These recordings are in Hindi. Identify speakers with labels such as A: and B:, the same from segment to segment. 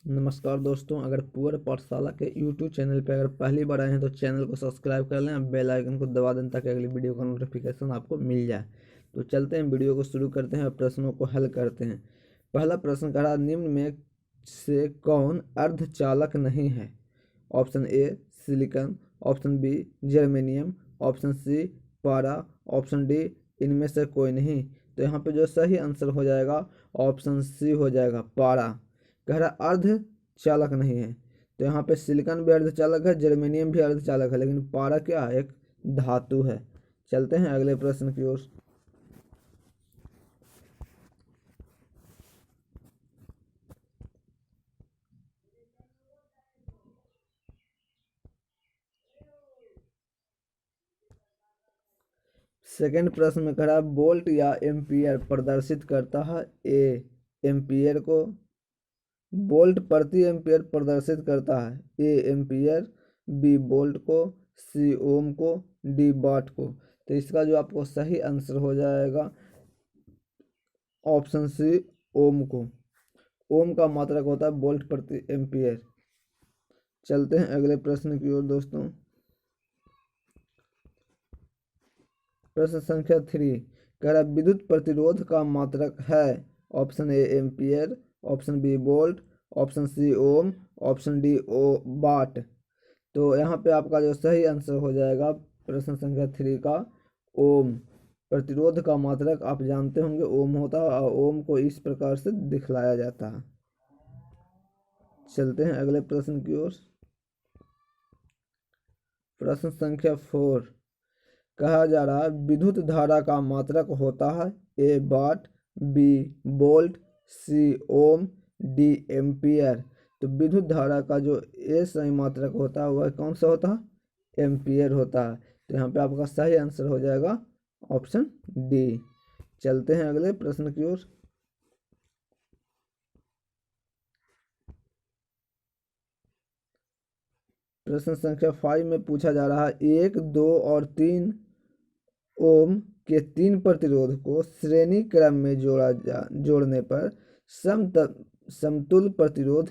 A: नमस्कार दोस्तों, अगर पूर्ण पाठशाला के यूट्यूब चैनल पर अगर पहली बार आए हैं तो चैनल को सब्सक्राइब कर लें और बेल आइकन को दबा दें ताकि अगली वीडियो का नोटिफिकेशन आपको मिल जाए। तो चलते हैं, वीडियो को शुरू करते हैं और प्रश्नों को हल करते हैं। पहला प्रश्न कह रहा, निम्न में से कौन अर्धचालक नहीं है? Option A silicon, option B germanium, option C पारा, ऑप्शन डी इनमें से कोई नहीं। तो यहाँ पे जो सही आंसर हो जाएगा ऑप्शन सी हो जाएगा, पारा। कह रहा अर्ध चालक नहीं है, तो यहाँ पे सिलिकॉन भी अर्धचालक है, जर्मेनियम भी अर्धचालक है, लेकिन पारा क्या है? एक धातु है। चलते हैं अगले प्रश्न की ओर। सेकंड प्रश्न में कह रहा बोल्ट या एम्पियर प्रदर्शित करता है? ए एम्पियर को, बोल्ट प्रति एम्पियर प्रदर्शित करता है। ए एम्पियर, बी बोल्ट को, सी ओम को, डी वाट को। तो इसका जो आपको सही आंसर हो जाएगा ऑप्शन सी ओम को। ओम का मात्रक होता है वोल्ट प्रति एम्पियर। चलते हैं अगले प्रश्न की ओर दोस्तों। प्रश्न संख्या 3 कह रहा विद्युत प्रतिरोध का मात्रक है? Option A ampere, option B volt, option C ohm, option D ओ वाट। तो यहाँ पे आपका जो सही आंसर हो जाएगा प्रश्न संख्या 3 का ओम। प्रतिरोध का मात्रक आप जानते होंगे ओम होता है और ओम को इस प्रकार से दिखलाया जाता है। चलते हैं अगले प्रश्न की ओर। प्रश्न संख्या 4 कहा जा रहा है विद्युत धारा का मात्रक होता है? ए वाट, बी वोल्ट, सी ओम, डी एम्पियर। तो विद्युत धारा का जो ए सही मात्रक होता है वह कौन सा होता है? एम्पियर होता है। तो यहाँ पे आपका सही आंसर हो जाएगा ऑप्शन डी। चलते हैं अगले प्रश्न की ओर। प्रश्न संख्या 5 में पूछा जा रहा है 1, 2 और 3 ओम के 3 प्रतिरोध को श्रेणी क्रम में जोड़ने पर समतुल्य प्रतिरोध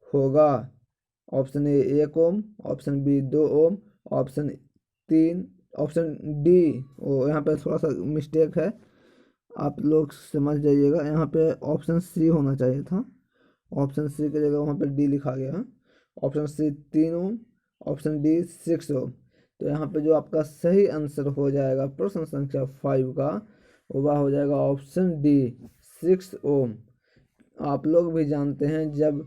A: होगा। Option A 1 ohm, option B 2 ohm, option 3, option D. वो यहाँ पे थोड़ा सा मिस्टेक है, आप लोग समझ जाइएगा। यहाँ पे ऑप्शन सी होना चाहिए था, ऑप्शन सी की जगह वहाँ पे डी लिखा गया है। ऑप्शन सी 3 ओम, ऑप्शन डी 6 ओम। तो यहाँ पे जो आपका सही आंसर हो जाएगा प्रश्न संख्या 5 का वह हो जाएगा ऑप्शन डी 6 ओम। आप लोग भी जानते हैं जब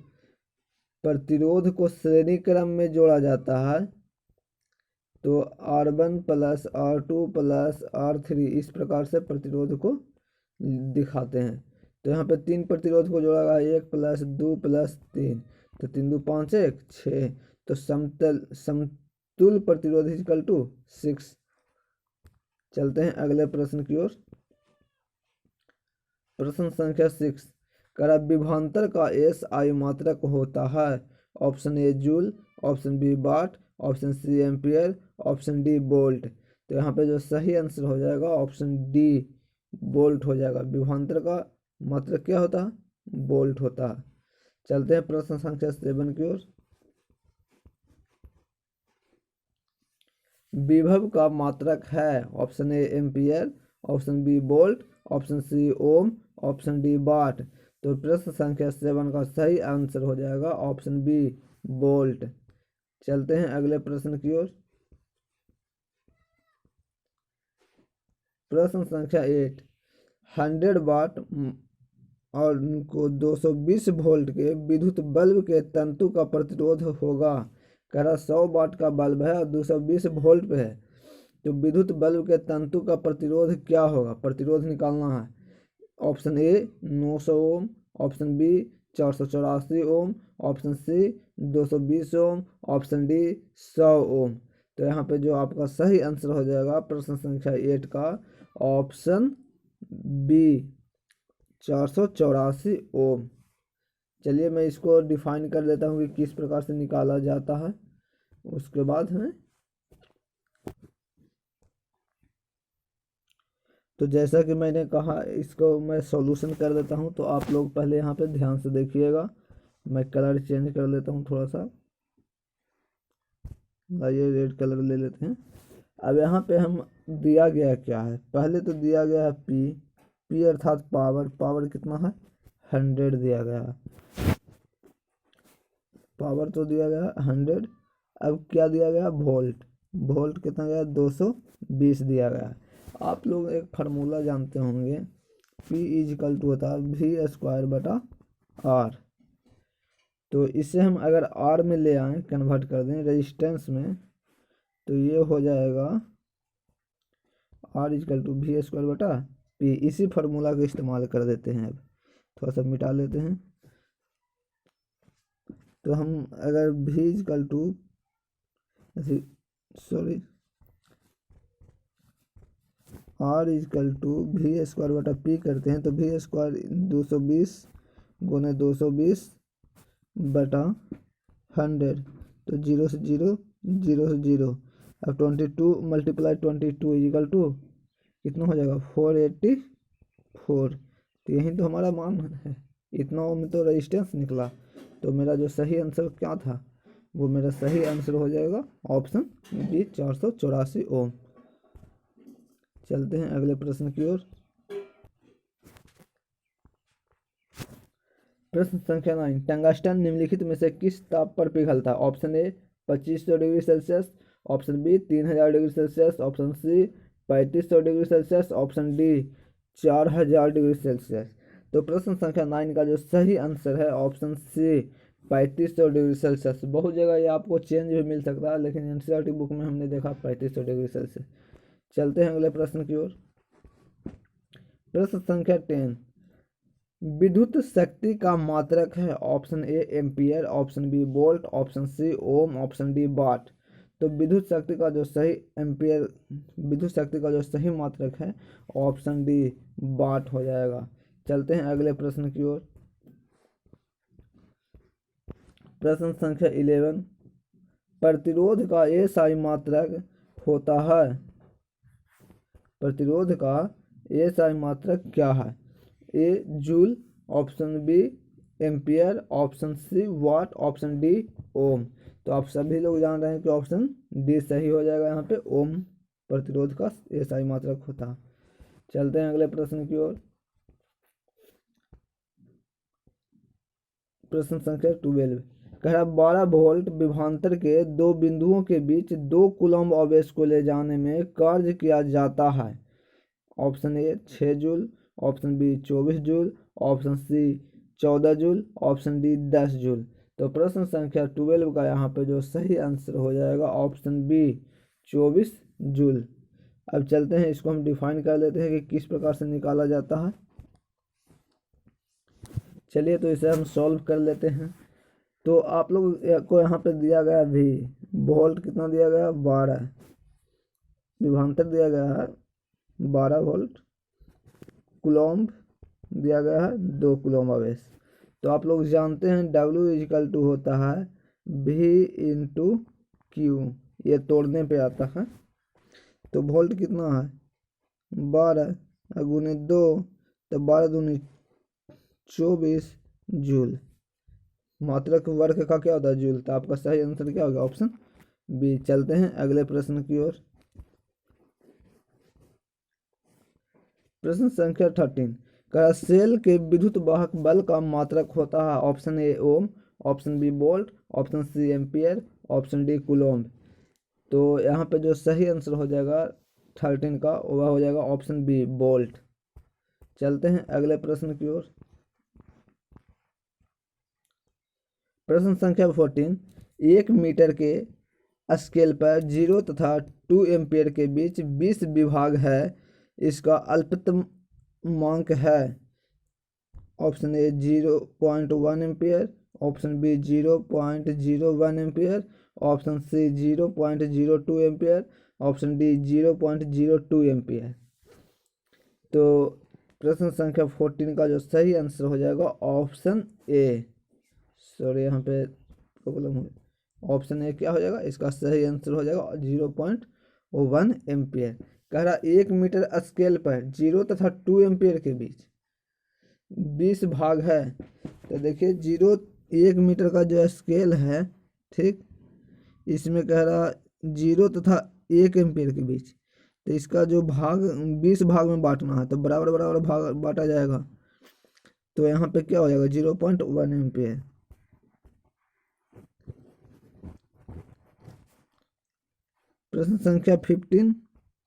A: प्रतिरोध को श्रेणी क्रम में जोड़ा जाता है तो R1 plus R2 plus R3 इस प्रकार से प्रतिरोध को दिखाते हैं। तो यहाँ पे 3 प्रतिरोध को जोड़ा गया, 1 प्लस 2 प्लस 3, तो 3 2 5 1 6। तो समतुल्य प्रतिरोध इक्वल टू 6। चलते हैं अगले प्रश्न की ओर। प्रश्न संख्या 6 करा विभवांतर का एस आई मात्रक होता है? Option A joule, option B watt, option C ampere, option D volt. तो यहाँ पे जो सही आंसर हो जाएगा ऑप्शन डी वोल्ट हो जाएगा। विभवांतर का मात्रक क्या होता है? वोल्ट होता है। चलते हैं प्रश्न संख्या 7 की ओर। विभव का मात्रक है? Option A ampere, option B volt, option C ohm, option D watt. तो प्रश्न संख्या 7 का सही आंसर हो जाएगा ऑप्शन बी वोल्ट। चलते हैं अगले प्रश्न की ओर। प्रश्न संख्या 8 100 वाट और को 220 वोल्ट के विद्युत बल्ब के तंतु का प्रतिरोध होगा। कह रहा 100 वाट का बल्ब है और 220 वोल्ट पे है, तो विद्युत बल्ब के तंतु का प्रतिरोध क्या होगा? प्रतिरोध निकालना है। Option A 900 ohm, option B 484 ohm, option C 220 ohm, option D 100 ohm. तो यहाँ पे जो आपका सही आंसर हो जाएगा प्रश्न संख्या 8 का ऑप्शन बी 484 ओम। चलिए मैं इसको डिफाइन कर देता हूँ कि किस प्रकार से निकाला जाता है, उसके बाद है। तो जैसा कि मैंने कहा इसको मैं सॉल्यूशन कर देता हूँ, तो आप लोग पहले यहाँ पे ध्यान से देखिएगा। मैं कलर चेंज कर लेता हूँ थोड़ा सा, ये रेड कलर ले लेते हैं। अब यहाँ पे हम दिया गया क्या है, पहले तो दिया गया है पी अर्थात पावर, पावर कितना है 100 दिया गया है, पावर तो दिया गया 100। अब क्या दिया गया वोल्ट, वोल्ट कितना गया 220 दिया गया है। आप लोग एक फार्मूला जानते होंगे, P इजिकल टू होता है V² बटा R। तो इसे हम अगर R में ले आए, कन्वर्ट कर दें रेजिस्टेंस में, तो ये हो जाएगा R इजिकल टू V² बटा P। इसी फार्मूला का इस्तेमाल कर देते हैं। अब थोड़ा सा मिटा लेते हैं। तो हम अगर V is equal to R is equal to V² बटा P करते हैं, तो V² 220 गुने 220 बटा 100, तो 0 से 0, 0 से 0। अब 22 मल्टीप्लाई 22 इजिकल टू कितना हो जाएगा 484। तो यही तो हमारा मान है, इतना ओम तो रेजिस्टेंस निकला। तो मेरा जो सही आंसर क्या था, वो मेरा सही आंसर हो जाएगा ऑप्शन बी 484 ओम। चलते हैं अगले प्रश्न की ओर। प्रश्न संख्या 9, टंगस्टन निम्नलिखित में से किस ताप पर पिघलता है? Option A 2500 degree Celsius, option B 3000 degree Celsius, option C 3500 degree Celsius, option D 4000 degree Celsius. तो प्रश्न संख्या 9 का जो सही आंसर है ऑप्शन सी 3500 डिग्री सेल्सियस। बहुत जगह ये आपको चेंज भी मिल सकता है, लेकिन एनसीईआरटी बुक में हमने देखा 3500 डिग्री सेल्सियस। चलते हैं अगले प्रश्न की ओर। प्रश्न संख्या 10, विद्युत शक्ति का मात्रक है? Option A ampere, option B volt, option C ohm, option D watt. तो विद्युत शक्ति का जो सही एम्पियर, विद्युत शक्ति का जो सही मात्रक है ऑप्शन डी वाट हो जाएगा। चलते हैं अगले प्रश्न की ओर। प्रश्न संख्या 11, प्रतिरोध का एसआई मात्रक होता है? प्रतिरोध का एसआई मात्रक क्या है? A joule, option B ampere, option C watt, option D ohm. तो आप सभी लोग जान रहे हैं कि ऑप्शन डी सही हो जाएगा। यहाँ पे ओम प्रतिरोध का एसआई मात्रक होता है। चलते हैं अगले प्रश्न की ओर। प्रश्न संख्या 12, कह रहा 12 वोल्ट विभवांतर के दो बिंदुओं के बीच 2 कूलम्ब आवेश को ले जाने में कार्य किया जाता है? Option A 6 joule, option B 24 joule, option C 14 joule, option D 10 joule. तो प्रश्न संख्या 12 का यहाँ पे जो सही आंसर हो जाएगा ऑप्शन बी 24 जूल। अब चलते हैं, इसको हम डिफाइन कर लेते हैं कि किस प्रकार से निकाला जाता है। चलिए तो इसे हम सॉल्व कर लेते हैं। तो आप लोग को यहाँ पे दिया गया भी वोल्ट कितना दिया गया 12, विभवांतर दिया गया है 12 वोल्ट, कूलम्ब दिया गया है 2 कूलम्ब आवेश। तो आप लोग जानते हैं W इजिकल टू होता है V इंटू क्यू, ये तोड़ने पे आता है। तो वोल्ट कितना है 12 गुने 2, तो 12 दूनी 24 जूल। मात्रक वर्ग का क्या होता है जूल। तो आपका सही आंसर क्या होगा ऑप्शन बी। चलते हैं अगले प्रश्न की ओर। प्रश्न संख्या 13, का सेल के विद्युत वाहक बल का मात्रक होता है? Option A ohm, option B volt, option C ampere, option D coulomb. तो यहाँ पे जो सही आंसर हो जाएगा 13 का वह हो जाएगा ऑप्शन बी वोल्ट। चलते हैं अगले प्रश्न की ओर। प्रश्न संख्या 14, 1 मीटर के स्केल पर 0 तथा 2 एम्पियर के बीच 20 विभाग है, इसका अल्पतमांक है? Option A 0.1 ampere, option B 0.01 ampere, option C 0.02 ampere, option D 0.02 ampere. तो प्रश्न संख्या 14 का जो सही आंसर हो जाएगा ऑप्शन ए, सॉरी यहाँ पे प्रॉब्लम हुई, ऑप्शन ए क्या हो जाएगा, इसका सही आंसर हो जाएगा 0.1 एम्पियर। कह रहा 1 मीटर स्केल पर 0 तथा 2 एम्पियर के बीच 20 भाग है। तो देखिए 0 1 मीटर का जो स्केल है, ठीक, इसमें कह रहा 0 तथा 1 एम्पियर के बीच, तो इसका जो भाग 20 भाग में बांटना है, तो बराबर बराबर भाग बांटा जाएगा। तो यहाँ पे क्या हो जाएगा 0.1 एम्पियर। प्रश्न संख्या 15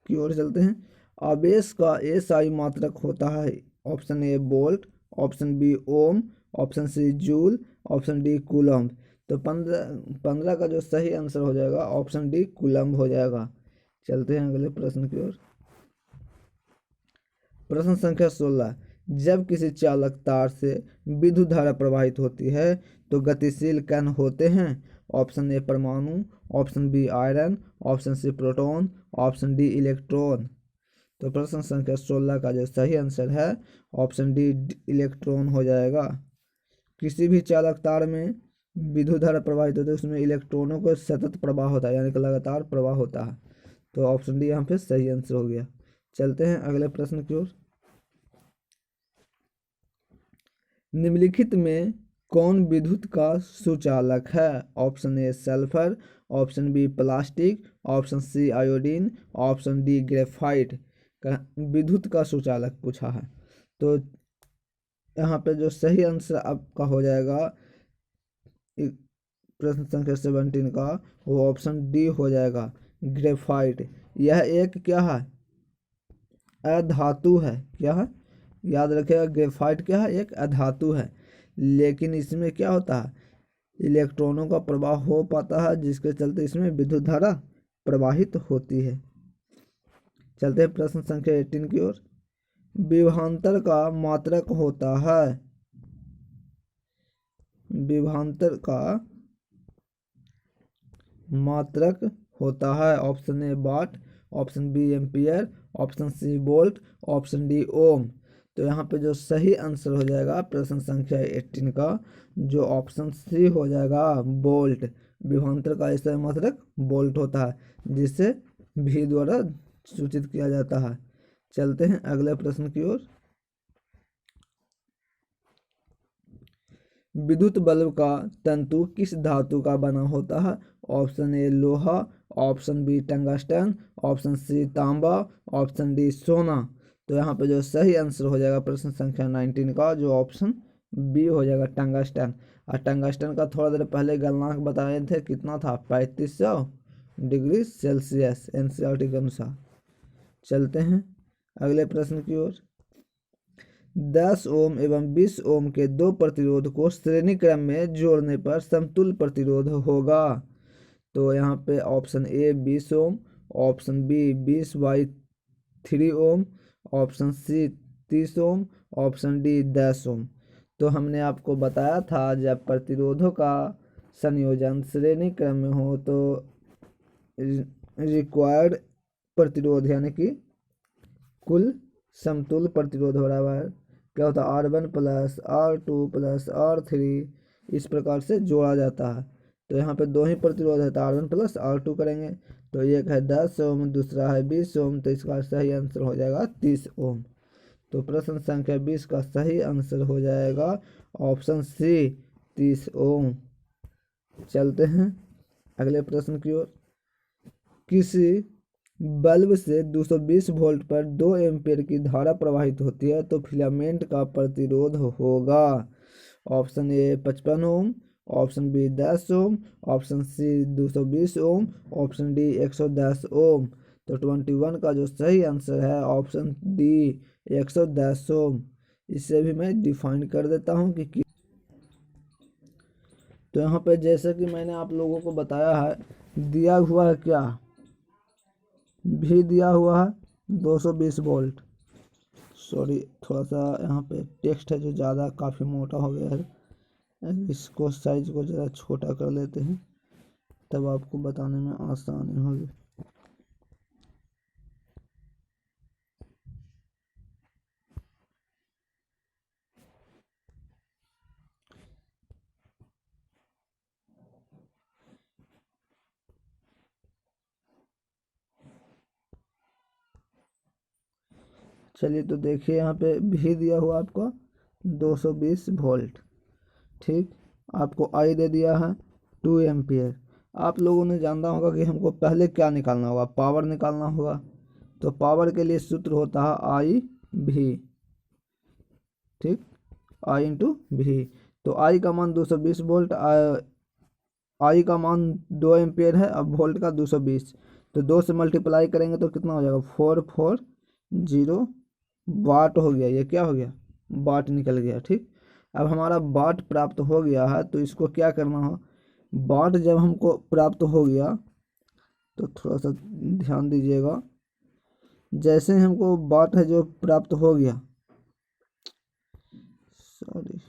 A: की ओर चलते हैं। आवेश का एसआई मात्रक होता है। Option A volt, option B ohm, option C joule, option D coulomb. तो 15 का जो सही आंसर हो जाएगा ऑप्शन डी कूलम्ब हो जाएगा। चलते हैं अगले प्रश्न की ओर। प्रश्न संख्या 16। जब किसी चालक तार से विद्युत धारा प्रवाहित होती है तो गतिशील कण होते हैं। ऑप्शन ए परमाणु, option B iron, option C proton, option D electron. तो प्रश्न संख्या 16 का जो सही आंसर है ऑप्शन डी इलेक्ट्रॉन हो जाएगा। किसी भी चालक तार में विद्युत धारा प्रवाहित होती है उसमें इलेक्ट्रॉनों का सतत प्रवाह होता है, यानी कि लगातार प्रवाह होता है। तो ऑप्शन डी यहाँ पे सही आंसर हो गया। चलते हैं अगले प्रश्न की ओर। निम्नलिखित में कौन विद्युत का सुचालक है। Option A sulphur, option B plastic, option C iodine, option D graphite का विद्युत का सुचालक पूछा है। तो यहाँ पे जो सही आंसर आपका हो जाएगा प्रश्न संख्या 17 का, वो ऑप्शन डी हो जाएगा ग्रेफाइट। यह एक क्या है, अधातु है। क्या है, याद रखिएगा ग्रेफाइट क्या है, एक अधातु है। लेकिन इसमें क्या होता है, इलेक्ट्रॉनों का प्रवाह हो पाता है, जिसके चलते इसमें विद्युत धारा प्रवाहित होती है। चलते हैं प्रश्न संख्या 18 की ओर। विभवांतर का मात्रक होता है। विभवांतर का मात्रक होता है। Option A watt, option B ampere, option C volt, option D ohm. तो यहाँ पे जो सही आंसर हो जाएगा प्रश्न संख्या 18 का, जो ऑप्शन सी हो जाएगा वोल्ट। विभवांतर का ऐसा मात्रक वोल्ट होता है, जिसे भी द्वारा सूचित किया जाता है। चलते हैं अगले प्रश्न की ओर। विद्युत बल्ब का तंतु किस धातु का बना होता है। ऑप्शन ए लोहा, option B tungsten, option C तांबा, ऑप्शन डी सोना। तो यहाँ पे जो सही आंसर हो जाएगा प्रश्न संख्या 19 का, जो ऑप्शन बी हो जाएगा टंगस्टन। और टंगस्टन का थोड़ा देर पहले गलनांक बताए थे, कितना था 3500 डिग्री सेल्सियस एनसीईआरटी के अनुसार। चलते हैं अगले प्रश्न की ओर। 10 ओम एवं 20 ओम के दो प्रतिरोध को श्रेणी क्रम में जोड़ने पर समतुल्य प्रतिरोध होगा। तो यहाँ पे option A 20 ohm, option B 20/3 ohm, option C 30 ohm, option D 10 ohm. तो हमने आपको बताया था जब प्रतिरोधों का संयोजन श्रेणी क्रम में हो तो रिक्वायर्ड प्रतिरोध यानी कि कुल समतुल्य प्रतिरोध बराबर क्या होता है R1 plus R2 plus R3, इस प्रकार से जोड़ा जाता है। तो यहाँ पे दो ही प्रतिरोध है तो R1 प्लस R2 करेंगे। तो एक है 10 ओम, दूसरा है 20 ओम, तो इसका सही आंसर हो जाएगा 30 ओम। तो प्रश्न संख्या 20 का सही आंसर हो जाएगा ऑप्शन सी 30 ओम। चलते हैं अगले प्रश्न की ओर। किसी बल्ब से 220 वोल्ट पर 2 एम्पीयर की धारा प्रवाहित होती है तो फिलामेंट का प्रतिरोध होगा। Option A 55 ohm, option B 10 ohm, option C 220 ohm, option D 110 ohm. तो 21 का जो सही आंसर है ऑप्शन डी 110 ओम। इसे भी मैं डिफाइन कर देता हूँ कि तो यहाँ पे जैसे कि मैंने आप लोगों को बताया है, दिया हुआ है क्या, भी दिया हुआ है 220 वोल्ट। सॉरी, थोड़ा सा यहाँ पे टेक्स्ट है जो ज़्यादा काफ़ी मोटा हो गया है, इसको साइज को ज़रा छोटा कर लेते हैं तब आपको बताने में आसानी होगी। चलिए तो देखिए यहाँ पे भी दिया हुआ आपको 220 वोल्ट, ठीक। आपको आई दे दिया है 2 एम्पियर। आप लोगों ने जानना होगा कि हमको पहले क्या निकालना होगा, पावर निकालना होगा। तो पावर के लिए सूत्र होता है आई भी, ठीक, आई इंटू भी। तो आई का मान 220 वोल्ट, आई का मान 2 एम्पियर है, अब वोल्ट का 220, तो 2 से मल्टीप्लाई करेंगे तो कितना हो जाएगा 440 वाट हो गया। ये क्या हो गया, वाट निकल गया, ठीक। अब हमारा वाट प्राप्त हो गया है, तो इसको क्या करना हो, वाट जब हमको प्राप्त हो गया तो थोड़ा सा ध्यान दीजिएगा। जैसे ही हमको वाट है जो प्राप्त हो गया, सॉरी,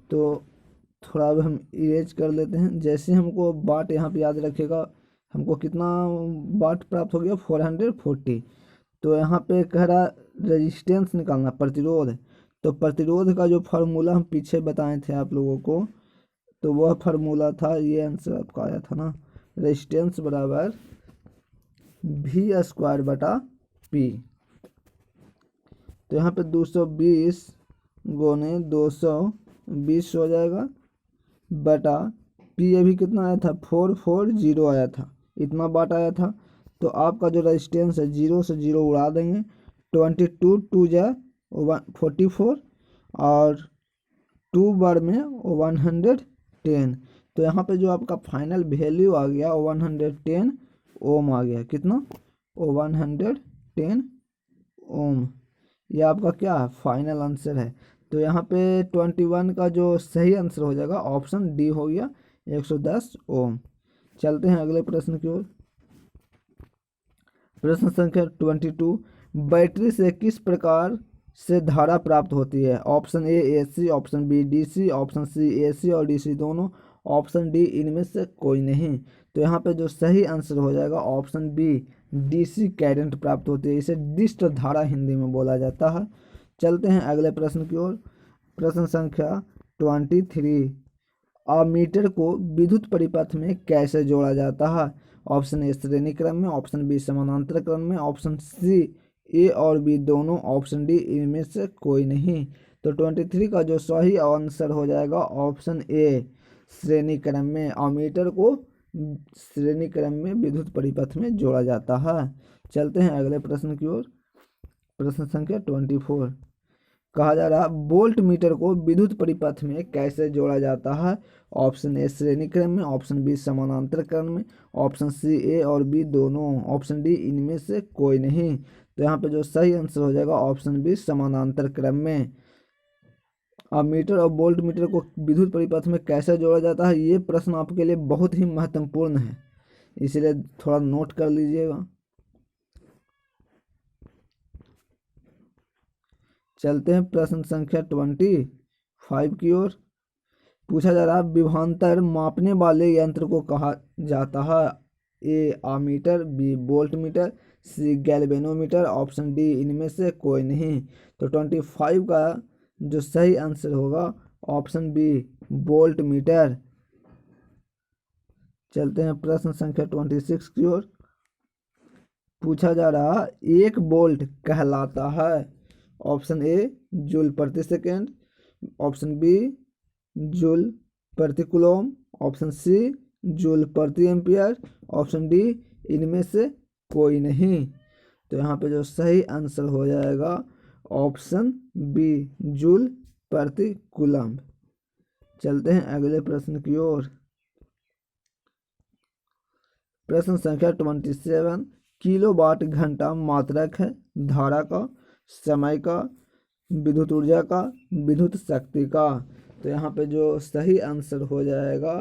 A: तो थोड़ा अब हम इरेज कर लेते हैं। जैसे हमको वाट यहाँ पे याद रखिएगा, हमको कितना वाट प्राप्त हो गया 440। तो यहाँ पे कह रहा रेजिस्टेंस निकालना, प्रतिरोध। तो प्रतिरोध का जो फार्मूला हम पीछे बताए थे आप लोगों को, तो वह फार्मूला था, ये आंसर आपका आया था ना, रेजिस्टेंस बराबर V² बटा P। तो यहाँ पे 220 गुने 220 हो जाएगा बटा P। अभी कितना आया था 440 आया था, इतना वाट आया था। तो आपका जो रेजिस्टेंस है 0 से 0 उड़ा देंगे, 22 2 जा 44 और 2 बार में 110। तो यहाँ पे जो आपका फाइनल वैल्यू आ गया 110 ओम आ गया। कितना 110 ओम। ये आपका क्या है, फाइनल आंसर है। तो यहाँ पे 21 का जो सही आंसर हो जाएगा ऑप्शन डी हो गया 110 ओम। चलते हैं अगले प्रश्न की ओर। प्रश्न संख्या 22, बैटरी से किस प्रकार से धारा प्राप्त होती है। Option A AC, option B DC, option C AC और डीसी दोनों, ऑप्शन डी इनमें से कोई नहीं। तो यहाँ पे जो सही आंसर हो जाएगा ऑप्शन बी डीसी करंट प्राप्त होती है। इसे डिस्ट धारा हिंदी में बोला जाता है। चलते हैं अगले प्रश्न की ओर। प्रश्न संख्या 23, अमीटर को विद्युत परिपथ में कैसे जोड़ा जाता है। ऑप्शन ए श्रेणी क्रम में, ऑप्शन बी समानांतर क्रम में, ऑप्शन सी ए और बी दोनों, ऑप्शन डी इनमें से कोई नहीं। तो 23 का जो सही आंसर हो जाएगा ऑप्शन ए श्रेणी क्रम में। अमीटर को श्रेणी क्रम में विद्युत परिपथ में जोड़ा जाता है। चलते हैं अगले प्रश्न की ओर। प्रश्न संख्या 24, कहा जा रहा वोल्ट मीटर को विद्युत परिपथ में कैसे जोड़ा जाता है। ऑप्शन ए श्रेणी क्रम में, ऑप्शन बी समानांतर क्रम में, ऑप्शन सी ए और बी दोनों, ऑप्शन डी इनमें से कोई नहीं। तो यहाँ पे जो सही आंसर हो जाएगा ऑप्शन बी समानांतर क्रम में। अब मीटर और वोल्ट मीटर को विद्युत परिपथ में कैसे जोड़ा जाता है, ये प्रश्न आपके लिए बहुत ही महत्वपूर्ण है, इसलिए थोड़ा नोट कर लीजिएगा। चलते हैं प्रश्न संख्या 25 की ओर। पूछा जा रहा विभवांतर मापने वाले यंत्र को कहा जाता है। ए आमीटर, बी वोल्ट मीटर, सी गैल्वेनोमीटर, ऑप्शन डी इनमें से कोई नहीं। तो 25 का जो सही आंसर होगा ऑप्शन बी वोल्ट मीटर। चलते हैं प्रश्न संख्या 26 की ओर। पूछा जा रहा एक वोल्ट कहलाता है। ऑप्शन ए जूल प्रति सेकेंड, ऑप्शन बी जूल प्रति कूलम, ऑप्शन सी जूल प्रति एम्पियर, ऑप्शन डी इनमें से कोई नहीं। तो यहाँ पे जो सही आंसर हो जाएगा ऑप्शन बी जूल प्रति कूलम। चलते हैं अगले प्रश्न की ओर। प्रश्न संख्या 27, किलोवाट घंटा मात्रक है धारा का, समय का, विद्युत ऊर्जा का, विद्युत शक्ति का। तो यहाँ पे जो सही आंसर हो जाएगा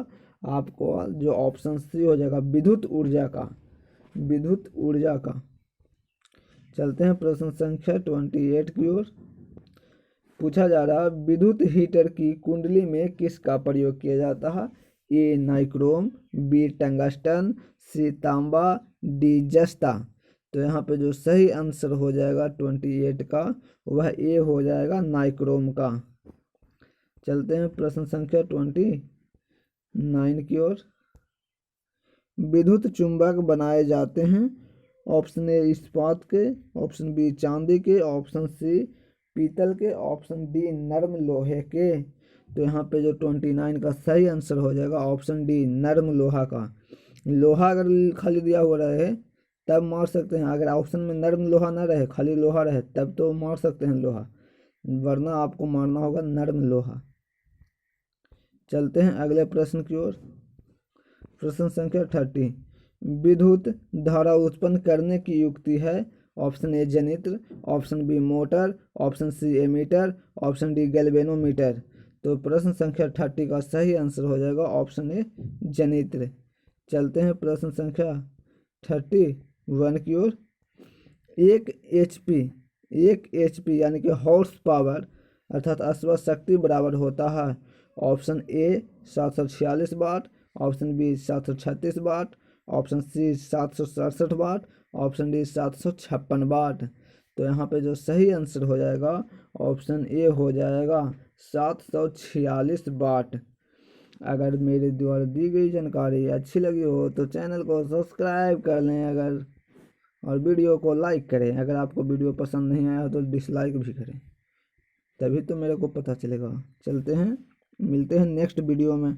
A: आपको जो ऑप्शन सी हो जाएगा विद्युत ऊर्जा का, विद्युत ऊर्जा का। चलते हैं प्रश्न संख्या 28 की ओर। पूछा जा रहा विद्युत हीटर की कुंडली में किसका प्रयोग किया जाता है। ए नाइक्रोम, बी टंगस्टन, सी तांबा, डी जस्ता। तो यहाँ पे जो सही आंसर हो जाएगा 28 का वह ए हो जाएगा नाइक्रोम का। चलते हैं प्रश्न संख्या 29 की ओर। विद्युत चुंबक बनाए जाते हैं। ऑप्शन ए इस्पात के, ऑप्शन बी चांदी के, ऑप्शन सी पीतल के, ऑप्शन डी नर्म लोहे के। तो यहाँ पे जो 29 का सही आंसर हो जाएगा ऑप्शन डी नर्म लोहा का। लोहा अगर खाली दिया हुआ रहे तब मार सकते हैं, अगर ऑप्शन में नर्म लोहा ना रहे खाली लोहा रहे तब तो मार सकते हैं लोहा, वरना आपको मारना होगा नर्म लोहा। चलते हैं अगले प्रश्न की ओर। प्रश्न संख्या 30। विद्युत धारा उत्पन्न करने की युक्ति है। ऑप्शन ए जनित्र, option B motor, option C ammeter, option D galvanometer. तो प्रश्न संख्या 30 का सही आंसर हो जाएगा ऑप्शन ए जनित्र। चलते हैं प्रश्न संख्या 31 की ओर। एक एचपी यानी कि हॉर्स पावर अर्थात अश्व शक्ति बराबर होता है। Option A 746 watt, option B 736 watt, option C 767 watt, option D 756 watt. तो यहाँ पे जो सही आंसर हो जाएगा ऑप्शन ए हो जाएगा 746 वाट। अगर मेरे द्वारा दी गई जानकारी अच्छी लगी हो तो चैनल को सब्सक्राइब कर लें अगर, और वीडियो को लाइक करें। अगर आपको वीडियो पसंद नहीं आया तो डिसलाइक भी करें, तभी तो मेरे को पता चलेगा। चलते हैं, मिलते हैं नेक्स्ट वीडियो में।